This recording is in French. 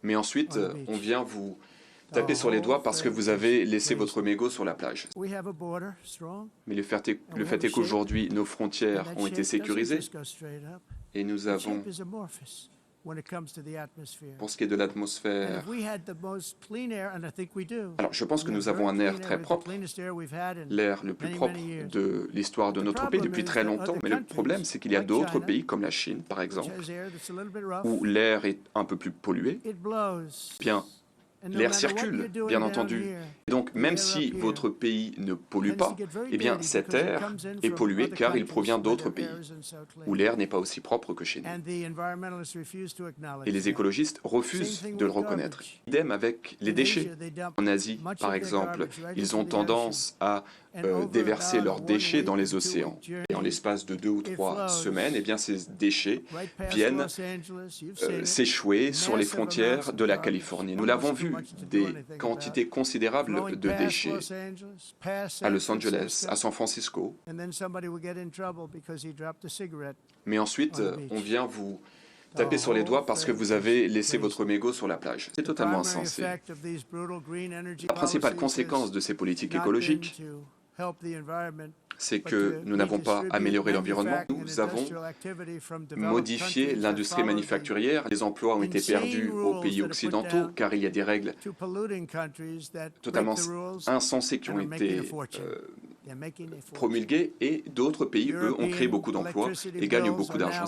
Mais ensuite, on vient vous taper sur les doigts parce que vous avez laissé votre mégot sur la plage. Mais le fait est qu'aujourd'hui, nos frontières ont été sécurisées et nous avons, pour ce qui est de l'atmosphère, alors je pense que nous avons un air très propre, l'air le plus propre de l'histoire de notre pays depuis très longtemps, mais le problème c'est qu'il y a d'autres pays comme la Chine par exemple, où l'air est un peu plus pollué. Bien, l'air circule, bien entendu. Et donc, même si votre pays ne pollue pas, eh bien, cet air est pollué car il provient d'autres pays, où l'air n'est pas aussi propre que chez nous. Et les écologistes refusent de le reconnaître. Idem avec les déchets. En Asie, par exemple, ils ont tendance à déverser leurs déchets dans les océans. Et en l'espace de 2 ou 3 semaines, eh bien, ces déchets viennent s'échouer sur les frontières de la Californie. Nous l'avons vu, des quantités considérables de déchets à Los Angeles, à San Francisco. Mais ensuite, on vient vous taper sur les doigts parce que vous avez laissé votre mégot sur la plage. C'est totalement insensé. La principale conséquence de ces politiques écologiques, c'est que nous n'avons pas amélioré l'environnement, nous avons modifié l'industrie manufacturière. Les emplois ont été perdus aux pays occidentaux car il y a des règles totalement insensées qui ont été promulguées et d'autres pays, eux, ont créé beaucoup d'emplois et gagnent beaucoup d'argent.